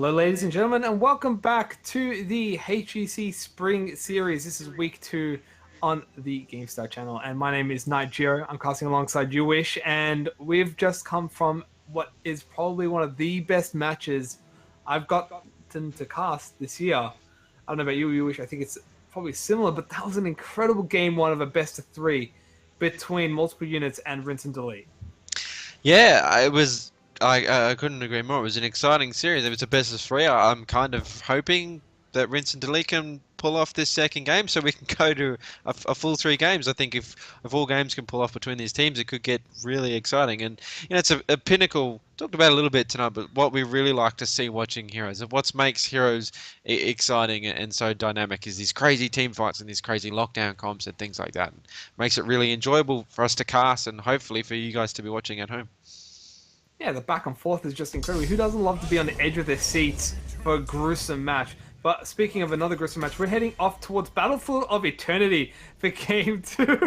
Hello, ladies and gentlemen, and welcome back to the HEC Spring Series. This is week 2 on the GameStar channel, and my name is Night. I'm casting alongside You Wish, and we've just come from what is probably one of the best matches I've gotten to cast this year. I don't know about you, You Wish. I think it's probably similar, but that was an incredible game one of a best of 3 between multiple units and rinse and delete. Yeah, it was. I couldn't agree more. It was an exciting series. It was a best of 3. I'm kind of hoping that Rince and Delete can pull off this second game, so we can go to a full 3 games. I think if all games can pull off between these teams, it could get really exciting. And it's a pinnacle. Talked about it a little bit tonight, but what we really like to see watching Heroes, and what makes Heroes exciting and so dynamic, is these crazy team fights and these crazy lockdown comps and things like that. And makes it really enjoyable for us to cast, and hopefully for you guys to be watching at home. Yeah, the back and forth is just incredible. Who doesn't love to be on the edge of their seats for a gruesome match? But speaking of another gruesome match, we're heading off towards Battlefield of Eternity for Game 2.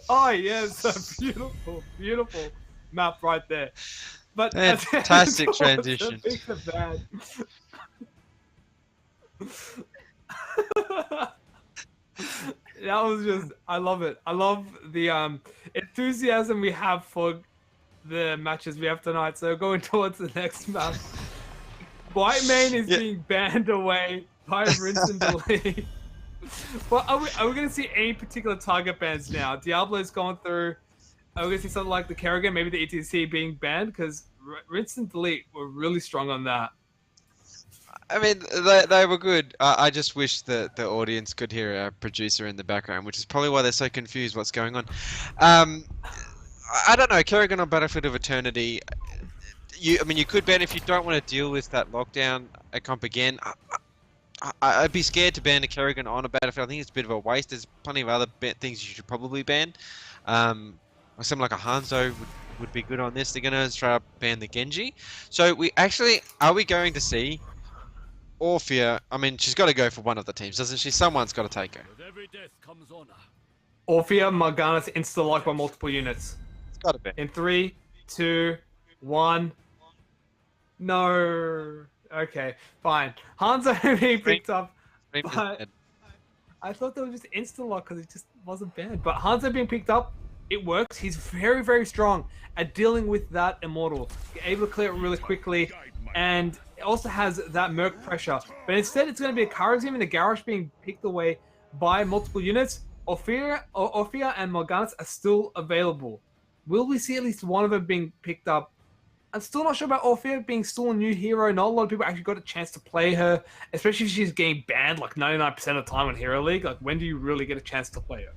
Oh, yes, a beautiful, beautiful map right there. But fantastic transition. That was just, I love it. I love the enthusiasm we have for the matches we have tonight. So going towards the next map, Whitemane is being banned away by Rinse and Delete. Well, are we going to see any particular target bans now? Diablo's going through. Are we going to see something like the Kerrigan, maybe the ETC being banned? Because Rinse and Delete were really strong on that. I mean, they were good. I just wish that the audience could hear a producer in the background, which is probably why they're so confused what's going on. I don't know, Kerrigan on Battlefield of Eternity. You could ban if you don't want to deal with that lockdown comp again. I'd be scared to ban a Kerrigan on a Battlefield. I think it's a bit of a waste. There's plenty of other things you should probably ban. Something like a Hanzo would be good on this. They're going to try to ban the Genji. So are we going to see Orphea? I mean, she's got to go for one of the teams, doesn't she? Someone's got to take her. Orphea, Morgana's insta-lock by multiple units. It's got to be. In 3, 2, 1. No. Okay, fine. Hanzo being picked up. But I thought they were just insta-lock because it just wasn't bad. But Hanzo being picked up, it works. He's very, very strong at dealing with that Immortal. You're able to clear it really quickly. And it also has that Merc pressure. But instead, it's going to be a Kara team in the garage being picked away by multiple units. Orphea and Morgana are still available. Will we see at least one of them being picked up? I'm still not sure about Orphea being still a new hero. Not a lot of people actually got a chance to play her, especially if she's getting banned like 99% of the time in Hero League. Like, when do you really get a chance to play her?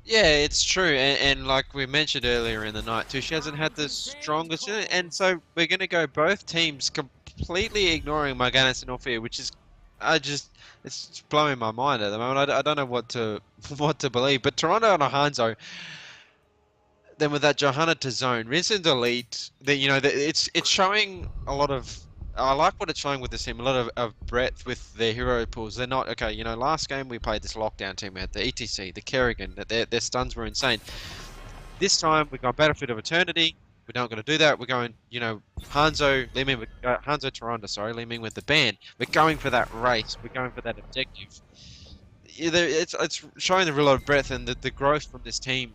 Yeah, it's true, and like we mentioned earlier in the night too, she hasn't had the strongest, and so we're going to go both teams completely ignoring Morganis and Orphea, which is, it's blowing my mind at the moment. I don't know what to believe, but Toronto on a Hanzo, then with that Johanna to zone, Rinse and Delete, it's showing a lot of. I like what it's showing with this team, a lot of breadth with their hero pools. They're not, okay, last game we played this lockdown team. We had the ETC, the Kerrigan, their stuns were insane. This time we've got Battlefield of Eternity. We're not going to do that. We're going, Hanzo, Hanzo Toronto, Li Ming with the ban. We're going for that race. We're going for that objective. It's showing a real lot of breadth and the growth from this team,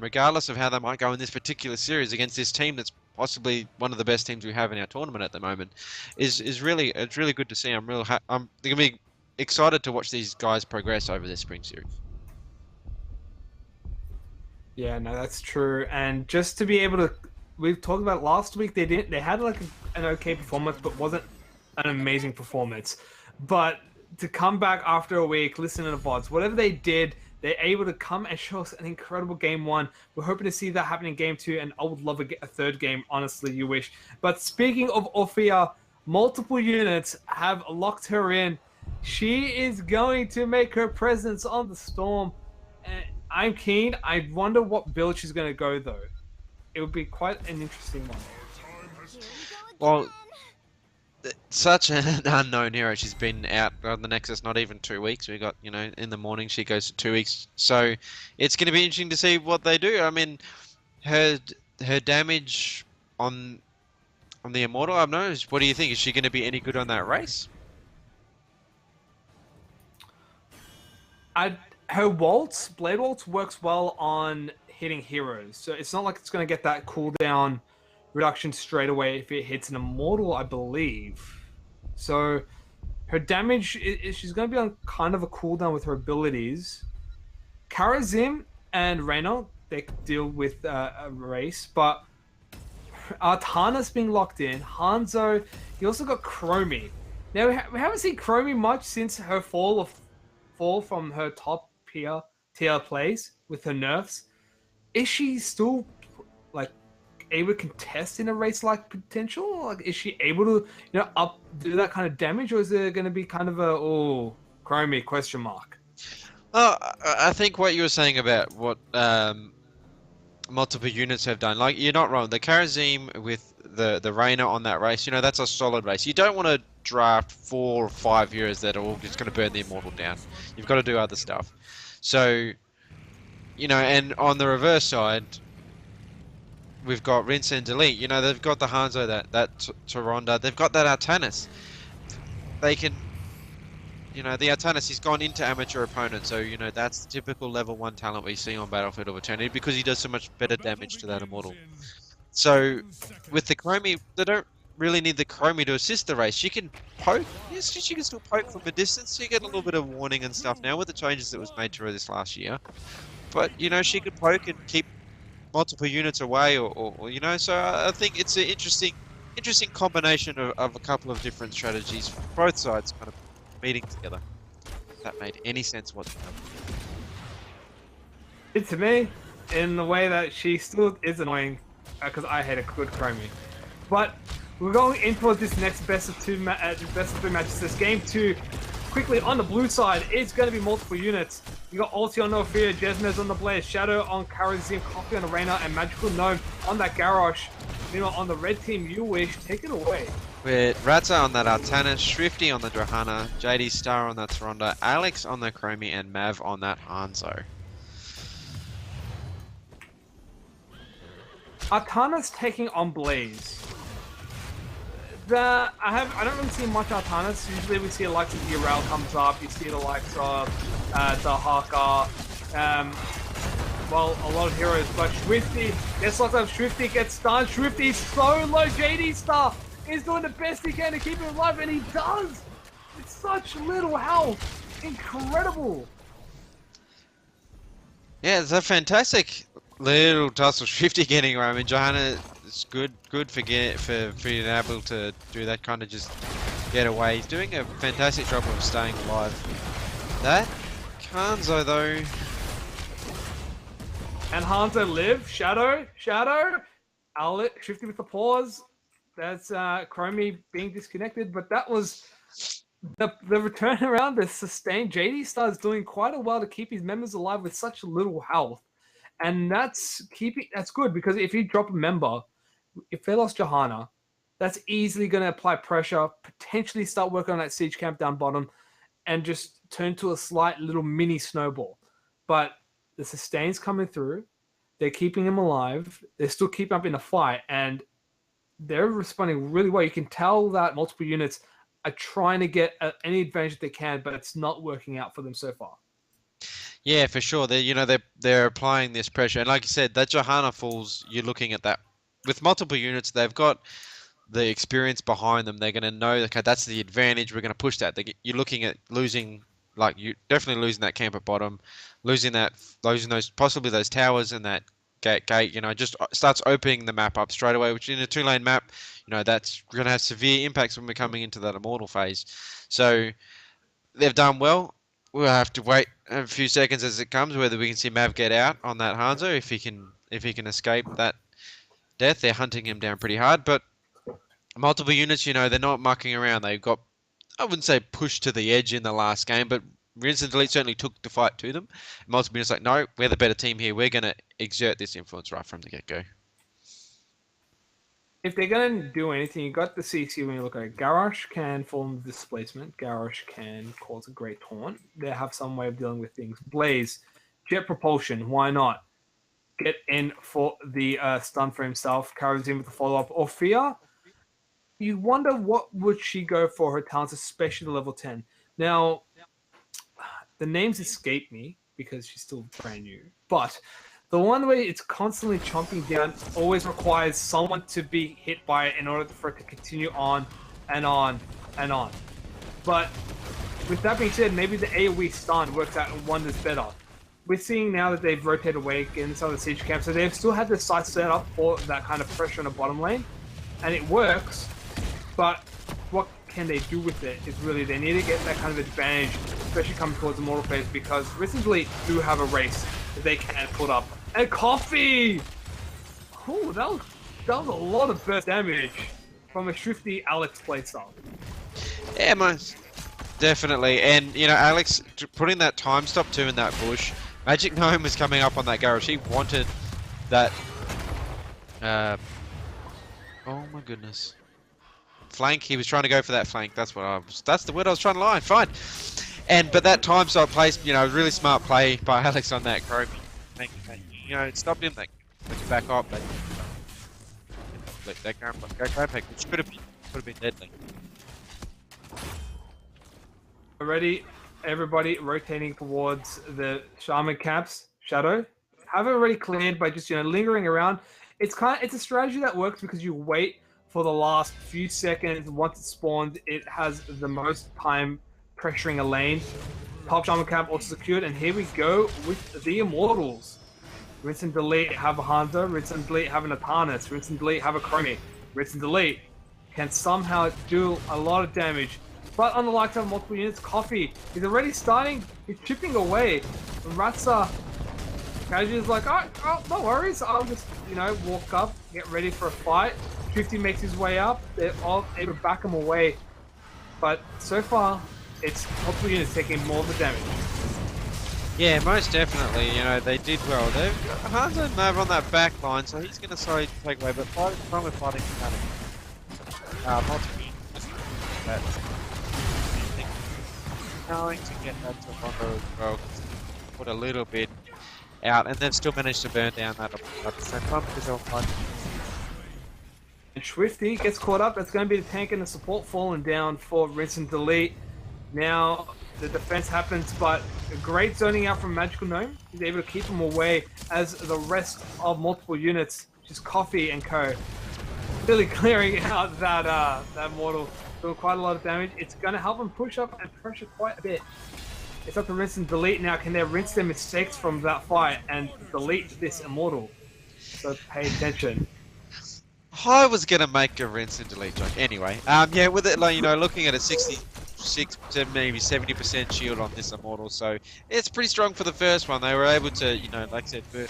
regardless of how they might go in this particular series against this team that's possibly one of the best teams we have in our tournament at the moment, it's really good to see. I'm gonna be excited to watch these guys progress over this spring series. Yeah, no, that's true. And just to be able to, we've talked about last week. They had like an okay performance, but wasn't an amazing performance. But to come back after a week, listen to the VODs, whatever they did, they're able to come and show us an incredible game 1. We're hoping to see that happen in game 2, and I would love a third game, honestly, You Wish. But speaking of Orphea, multiple units have locked her in. She is going to make her presence on the Storm. And I'm keen. I wonder what build she's going to go, though. It would be quite an interesting one. Well, such an unknown hero. She's been out on the Nexus not even 2 weeks. We got, in the morning she goes to 2 weeks. So it's going to be interesting to see what they do. I mean, her damage on on the Immortal. I've noticed. What do you think? Is she going to be any good on that race? Her waltz, blade waltz, works well on hitting heroes. So it's not like it's going to get that cooldown reduction straight away if it hits an immortal, I believe. So her damage, she's going to be on kind of a cooldown with her abilities. Karazim and Reyna, they deal with a race, but Artana's being locked in. Hanzo, you also got Chromie. Now we haven't seen Chromie much since her fall from her top tier plays with her nerfs. Is she still like able to contest in a race like potential? Like, is she able to do that kind of damage, or is it going to be kind of a Chromie question mark? Oh, I think what you were saying about what multiple units have done, like, you're not wrong. The Karazim with the Reyna on that race, that's a solid race. You don't want to draft 4 or 5 heroes that are all just going to burn the Immortal down. You've got to do other stuff. So, and on the reverse side, we've got Rinse and Delete. They've got the Hanzo, that Taronda. They've got that Artanis. They can, the Artanis, he's gone into amateur opponents, so, that's the typical level 1 talent we see on Battlefield of Eternity because he does so much better damage to that Immortal. So, with the Chromie, they don't really need the Chromie to assist the race. She can poke. Yes, she can still poke from a distance. She get a little bit of warning and stuff now with the changes that was made to her this last year. But, she could poke and keep multiple units away or so I think it's an interesting combination of a couple of different strategies, both sides kind of meeting together. If that made any sense whatsoever. It's to me, in the way that she still is annoying, because I hate a good Chromie. But we're going into this next best of 3 matches. This game 2. Quickly, on the blue side, it's going to be multiple units. You got Ulti on No Fear, Jesmez on the Blaze, Shadow on Karazim, Coffee on the Reyna, and Magical Gnome on that Garrosh. Meanwhile, on the red team, You Wish, take it away. With Ratza on that Artanis, Shrifty on the Drahana, JD Star on that Taronda, Alex on the Chromie, and Mav on that Hanzo. Artana's taking on Blaze. I don't really see much Artanis. Usually we see the likes of Urael comes up, you see the likes of the Haka, a lot of heroes, but Swifty gets lots of Swifty gets stunned. Swifty's so low. JD Star is doing the best he can to keep him alive, and he does! It's such little health. Incredible. Yeah, it's a fantastic little tussle. Swifty getting around. I mean, Johanna is good for being able to do that, kind of just get away. He's doing a fantastic job of staying alive. That Hanzo though. And Hanzo live. Shadow. Alex, Swifty with the pause. That's Chromie being disconnected, but that was the return around, the sustained. JD Star's doing quite a while to keep his members alive with such little health. And that's good, because if you drop a member, if they lost Johanna, that's easily going to apply pressure, potentially start working on that siege camp down bottom, and just turn to a slight little mini snowball. But the sustain's coming through. They're keeping him alive. They're still keeping up in the fight, and they're responding really well. You can tell that multiple units are trying to get any advantage they can, but it's not working out for them so far. Yeah, for sure. They're applying this pressure, and like you said, that Johanna falls. You're looking at that with multiple units. They've got the experience behind them. They're going to know, okay, that's the advantage. We're going to push that. You're looking at losing, like, you definitely losing that camp at bottom, losing those possibly those towers and that gate. Just starts opening the map up straight away. Which in a 2-lane map, that's going to have severe impacts when we're coming into that immortal phase. So they've done well. We'll have to wait a few seconds as it comes, whether we can see Mav get out on that Hanzo, if he can escape that death. They're hunting him down pretty hard, but multiple units, they're not mucking around. They've got, I wouldn't say pushed to the edge in the last game, but Rinse and Delete certainly took the fight to them. Multiple units like, no, we're the better team here. We're going to exert this influence right from the get-go. If they're going to do anything, you got the CC when you look at it. Garrosh can form displacement. Garrosh can cause a great taunt. They have some way of dealing with things. Blaze, jet propulsion, why not? Get in for the stun for himself. Carries in with the follow-up. Or Fear, you wonder what would she go for her talents, especially level 10. Now, the names escape me because she's still brand new, but the one way it's constantly chomping down always requires someone to be hit by it in order for it to continue on and on and on. But with that being said, maybe the AoE stun works out wonders better. We're seeing now that they've rotated away in some of the siege camps, so they've still had the site set up for that kind of pressure in the bottom lane, and it works, but what can they do with it is really, they need to get that kind of advantage, especially coming towards the mortal phase, because recently do have a race that they can put up. And Coffee! Oh, that was a lot of burst damage from a Shrifty Alex playstyle. Yeah, most definitely. And, you know, Alex, putting that time stop too in that bush, Magic Gnome was coming up on that garage. He wanted that... oh my goodness. Flank, he was trying to go for that flank. That's the word I was trying to lie. Fine. But that time stop place, you know, really smart play by Alex on that Chromie. You know, it stopped him, like, back up, but that Chrome which could have been deadly. Already, everybody rotating towards the Shaman camps. Shadow, have it already cleared by just, you know, lingering around. It's a strategy that works because you wait for the last few seconds. Once it spawns, it has the most time pressuring a lane. Top Shaman camp also secured, and here we go with the Immortals. Rinse and Delete have a Hanzo, Rinse and Delete have an Atarnis, Rinse and Delete have a Chromie, Rinse and Delete can somehow do a lot of damage. But on the likes of multiple units, Coffee is already starting, he's chipping away. Ratsa casually is like, oh, no worries, I'll just, you know, walk up, get ready for a fight. 50 makes his way up, they're all able to back him away. But so far, it's multiple units taking more of the damage. Yeah, most definitely, you know, they did well. Hanzo Mav on that back line, so he's going to slowly take away, but fighting multiple units. Going to get that to Rondo as well, put a little bit out, and they've still managed to burn down that at the same time because they'll fight. And Swifty gets caught up. That's going to be the tank and the support falling down for Rinse and Delete. Now the defense happens, but a great zoning out from Magical Gnome. He's able to keep him away as the rest of multiple units, just Coffee and co, really clearing out that mortal. Doing quite a lot of damage. It's going to help him push up and pressure quite a bit. It's up to Rinse and Delete now. Can they rinse their mistakes from that fight and delete this Immortal? So pay attention. I was gonna make a Rinse and Delete joke. Anyway, yeah, with it, like, you know, looking at a 66 to maybe 70% shield on this Immortal, so it's pretty strong for the first one. They were able to, you know, like I said, we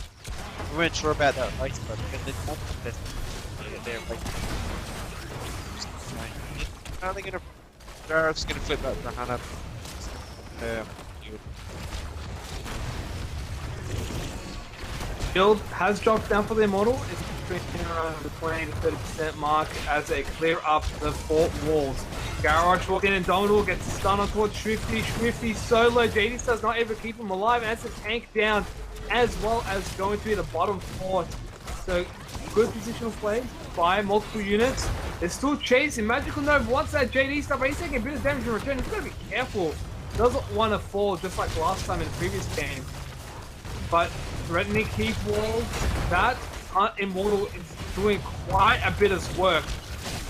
weren't sure about that race, but they're like, are they gonna? They're just gonna flip that to Hannah. Shield has dropped down for the Immortal. It's between around the 20 to 30% mark as they clear up the fort walls. Garage walks in and Donald gets stunned on towards Shrifty. Shrifty solo. JD Star's not able to keep him alive, and it's a tank down as well as going through the bottom fort. So good positional play by multiple units. They're still chasing. Magical Gnome wants that JD stuff, but he's taking a bit of damage in return. He's got to be careful. Doesn't want to fall just like last time in the previous game. But threatening keep walls, that Immortal is doing quite a bit of work.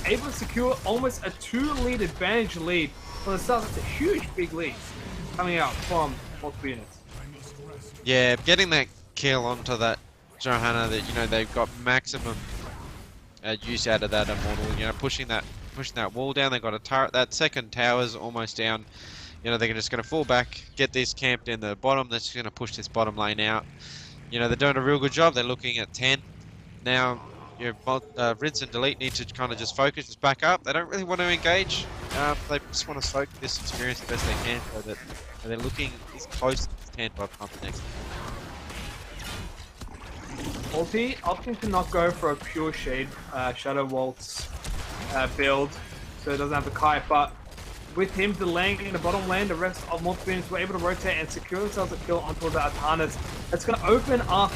Able to secure almost a 2-lead advantage lead. From the start, that's a huge big lead coming out from multiple units. Yeah, getting that kill onto that Johanna, that, you know, they've got maximum use out of that Immortal. You know, pushing that wall down. They've got a turret. That second tower's almost down. You know, they're just going to fall back, get this camped in the bottom. They're just going to push this bottom lane out. You know, they're doing a real good job. They're looking at 10. Now, you know, Rinse and Delete need to kind of just focus, just back up. They don't really want to engage. They just want to soak this experience the best they can, so that they're looking as close to 10 by the time the next. Ulti opting to not go for a pure shade Shadow Waltz build, so it doesn't have the kite, but with him delaying in the bottom lane, the rest of multiple units were able to rotate and secure themselves a kill onto the Atarnis. That's going to open up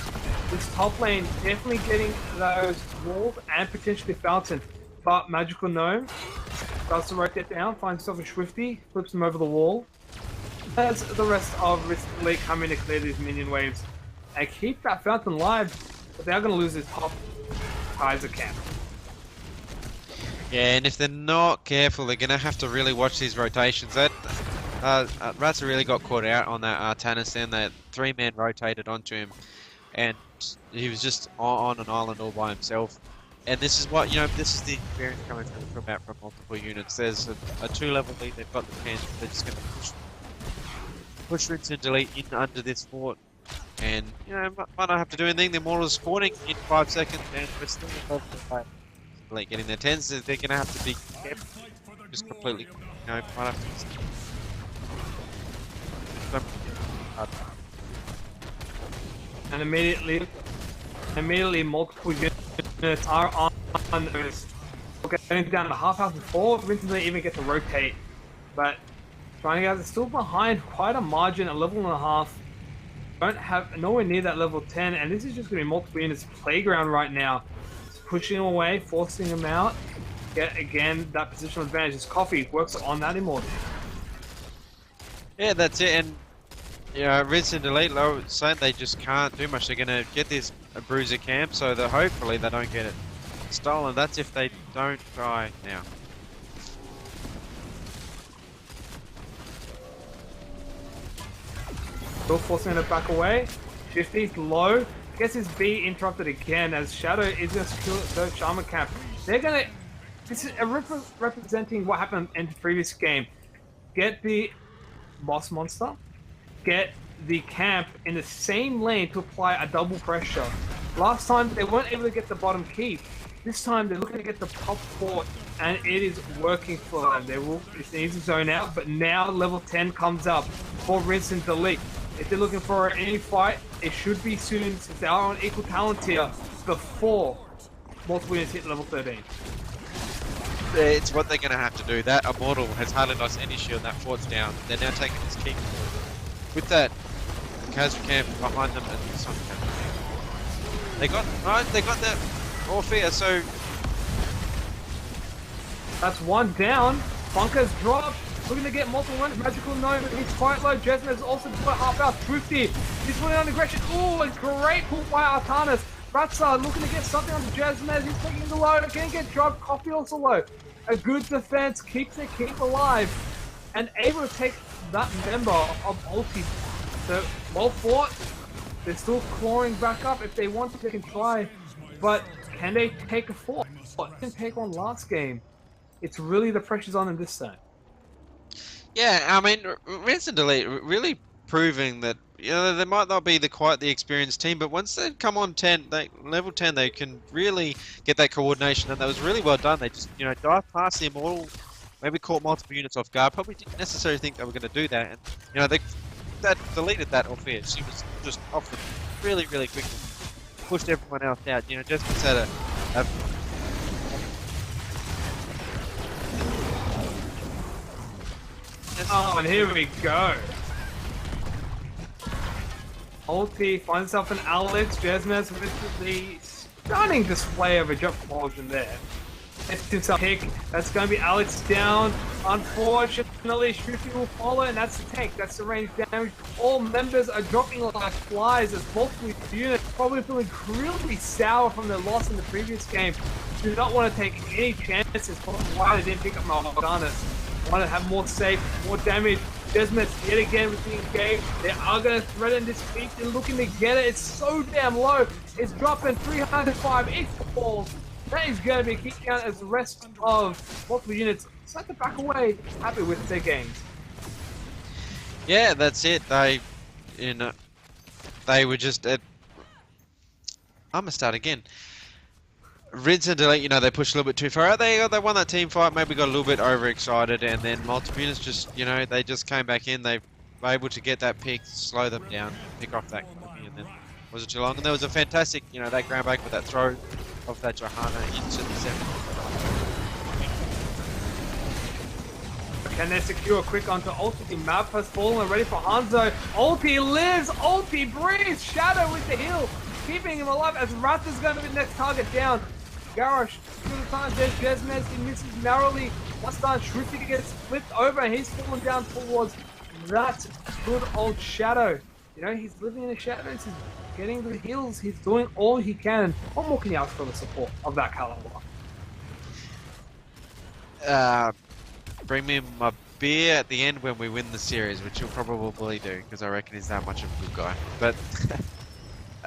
this top lane, definitely getting those walls and potentially Fountain. but Magical Gnome starts to rotate down, finds himself a Swifty, flips him over the wall. As the rest of Risk Elite come in to clear these minion waves and keep that Fountain live, but they are going to lose this top Kaiser camp. Yeah, and if they're not careful, they're going to have to really watch these rotations. That Ratzer really got caught out on that Artanis then. That 3-man rotated onto him, and he was just on an island all by himself. And this is what, this is the experience coming from multiple units. There's a 2-level lead, they've got the chance, they're just going to push Rinse and Delete in under this fort. And, might not have to do anything. The Immortals spawning in 5 seconds, and we're still in love with Delete getting their 10s. They're going to have to be careful. Just completely, might have to... And immediately multiple units are on this. Getting down to half house before Rinse and Delete even get to rotate. But trying out, they're still behind quite a margin, a level and a half. Don't have nowhere near that level 10, and this is just going to be multiple units playground right now. It's pushing him away, forcing him out. Get again that positional advantage. His Coffee works on that Immortal. Yeah, that's it. And Rinse and Delete, saying they just can't do much. They're going to get this Bruiser camp, so that hopefully they don't get it stolen. That's if they don't try now. Still forcing it back away. Shifty's low. Gets his B interrupted again as Shadow is going to kill the Shaman camp. They're going to... This is representing what happened in the previous game. Get the boss monster. Get the camp in the same lane to apply a double pressure. Last time they weren't able to get the bottom keep. This time they're looking to get the top fort, and it is working for them. They will need to zone out, but now level 10 comes up for Rinse and Delete. If they're looking for any fight, it should be soon since they are on equal talent tier before multiple units hit level 13. It's what they're going to have to do. That Immortal has hardly lost any shield. That fort's down. They're now taking this king with that Kazra camp behind them and this one camp. They got that Orphea, so that's one down. Bunker's dropped. Looking to get multiple runs. Magical Gnome, he's quite low. Jessamine has also got half out. Thrifty. He's putting on aggression. Ooh, a great pull by Artanis. Ratza looking to get something on Jessamine. He's taking the low. Can't get dropped. Coffee also low. A good defense keeps the keep alive and able to take that member of ulti. So well fought. They're still clawing back up. If they want to, they can try. But can they take a fort? They didn't take one last game. It's really the pressure's on them this time. Yeah, I mean, Rinse and Delete really proving that they might not be quite the experienced team, but once they come on level 10, they can really get that coordination, and that was really well done. They just dive past the Immortal, maybe caught multiple units off guard. Probably didn't necessarily think they were going to do that, and they deleted that Orphea. She was just off them really quickly, pushed everyone else out. Just had a oh, and here we go. Ulti finds himself an Alex. Jesmes with the stunning display of a jump propulsion there. Gets himself pick. That's going to be Alex down. Unfortunately, Shrimpy will follow, and that's the tank. That's the range damage. All members are dropping like flies as multiple units probably feeling really sour from their loss in the previous game. Do not want to take any chances for why they didn't pick up Morganas. Want to have more safe, more damage. Desmond yet again with the engage. They are going to threaten this peak. They're looking to get it. It's so damn low. It's dropping 305. It falls. That is going to be a kick count as the rest of multiple units start to back away, happy with their games. Yeah, that's it. They were just I'm gonna start again. Rinse and Delete, they pushed a little bit too far out. They won that team fight, maybe got a little bit overexcited, and then multiple units just, they just came back in. They were able to get that pick, slow them down, pick off that copy, and then wasn't too long. And there was a fantastic, that ground break with that throw of that Johanna into the 7th. Can they secure quick onto Ulti? Map has fallen, ready for Hanzo. Ulti lives, Ulti breathes, Shadow with the heal, keeping him alive as Wrath is going to be the next target down. Garrosh, through the time, there's Jesmez, he misses narrowly. Once done, Shruti gets flipped over and he's fallen down towards that good old Shadow. You know, he's living in the shadows, he's getting the heals, he's doing all he can. What more can you ask for the support of that caliber? Bring me my beer at the end when we win the series, which you'll probably do, because I reckon he's that much of a good guy. But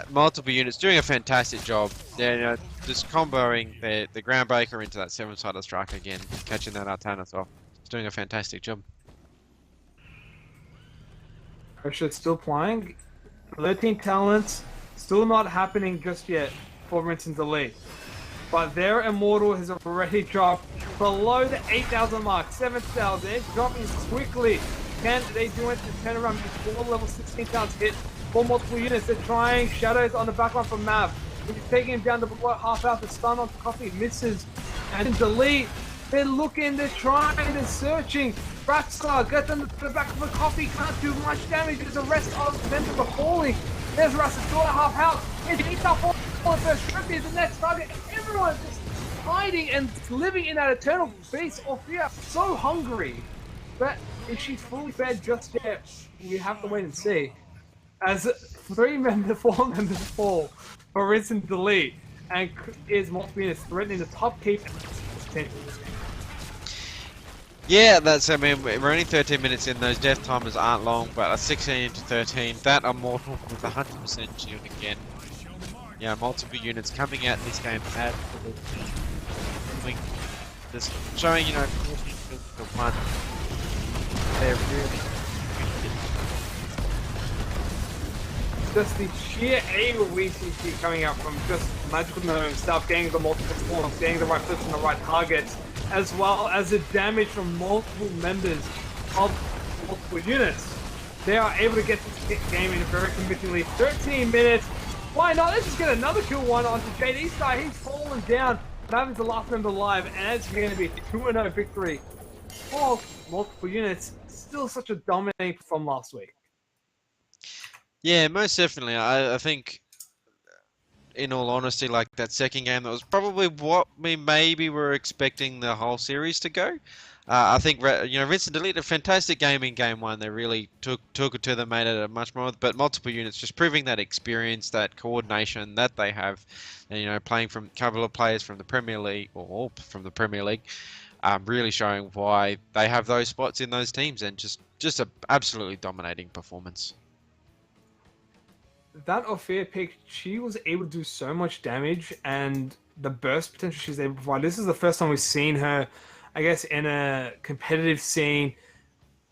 multiple units doing a fantastic job. They're just comboing the Groundbreaker into that 7-sided strike again, catching that Artanis off. He's doing a fantastic job. Pressure still playing. 13 talents, still not happening just yet for Vincent Delete. But their Immortal has already dropped below the 8,000 mark, 7,000. It's dropping quickly. Can they do it to turn around before level 16 talents hit for multiple units? They're trying. Shadows on the back line from Mav. He's taking him down to below half out. The stun on Coffee misses. And Delete, they're looking, they're trying, they're searching. Ratstar, get them to the back of the Coffee, can't do much damage as the rest of them are falling. There's Russell, still at half health. It's beat up all the first Shrimpy is the next target. Everyone's just hiding and living in that eternal beast or fear. So hungry. But is she fully fed just yet? We have to wait and see. As 4 members fall for Rinse and Delete, and is multiple units threatening the top keep. Yeah, I mean, we're only 13 minutes in, those death timers aren't long, but a 16 to 13, that Immortal with 100% shield again. Yeah, multiple units coming out in this game, just showing, 14 kills to 1. They're really just the sheer aim we see coming out from just magical gnome stuff, getting the multiple spawns, getting the right flips and the right targets, as well as the damage from multiple members of multiple units. They are able to get this game in very convincingly. 13 minutes. Why not? Let's just get another kill one onto JD Star. He's fallen down. Mavin's the last member alive, and it's going to be a 2-0 victory for multiple units. Still such a dominating from last week. Yeah, most definitely. I think, in all honesty, like that second game, that was probably what we maybe were expecting the whole series to go. I think, Vincent Delete a fantastic game in game 1. They really took it to them, made it a much more. But multiple units just proving that experience, that coordination that they have, and playing from a couple of players from the Premier League or all from the Premier League, really showing why they have those spots in those teams, and just a absolutely dominating performance. That Ophir pick, she was able to do so much damage, and the burst potential she's able to provide. This is the first time we've seen her, I guess, in a competitive scene.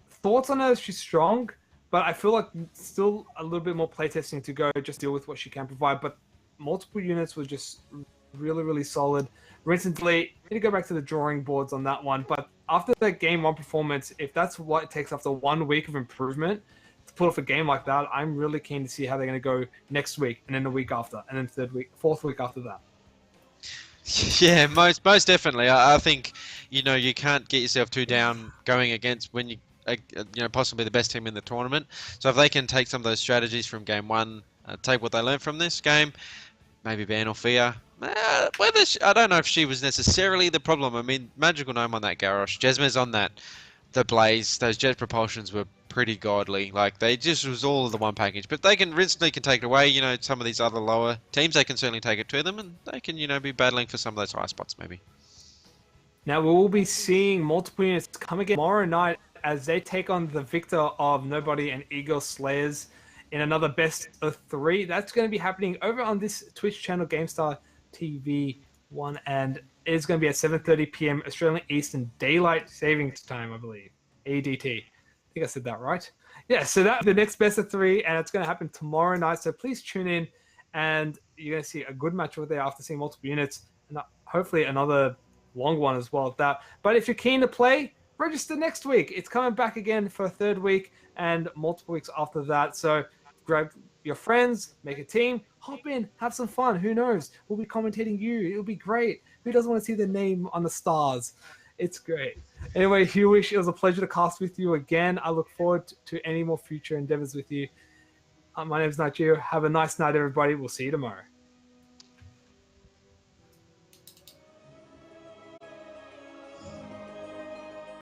Thoughts on her? She's strong, but I feel like still a little bit more playtesting to go, just deal with what she can provide. But multiple units were just really, really solid. Recently, need to go back to the drawing boards on that one. But after that game 1 performance, if that's what it takes after 1 week of improvement, to put off a game like that, I'm really keen to see how they're going to go next week, and then the week after, and then 4th week after that. Yeah, most definitely. I think you can't get yourself too down going against when you possibly the best team in the tournament. So if they can take some of those strategies from game 1, take what they learned from this game, maybe ban Ophir. I don't know if she was necessarily the problem. I mean, Magical Gnome on that Garrosh, Jesmez on the Blaze, those jet propulsions were pretty godly. Like, they just was all of the one package. But they can instantly take it away. Some of these other lower teams, they can certainly take it to them, and they can, be battling for some of those high spots maybe. Now we will be seeing multiple units come again tomorrow night as they take on the victor of Nobody and Eagle Slayers in another best of 3. That's going to be happening over on this Twitch channel, GameStar TV 1, and it's going to be at 7:30 p.m. Australian Eastern Daylight Savings Time, I believe. ADT. I think I said that right. Yeah, so that's the next best of 3, and it's going to happen tomorrow night. So please tune in, and you're going to see a good match over there after seeing multiple units, and hopefully another long one as well at that. But if you're keen to play, register next week. It's coming back again for a 3rd week and multiple weeks after that. So grab your friends, make a team, hop in, have some fun. Who knows? We'll be commentating you. It'll be great. Who doesn't want to see the name on the stars? It's great. Anyway, Hewish, it was a pleasure to cast with you again. I look forward to any more future endeavors with you. My name is Nigel. Have a nice night, everybody. We'll see you tomorrow.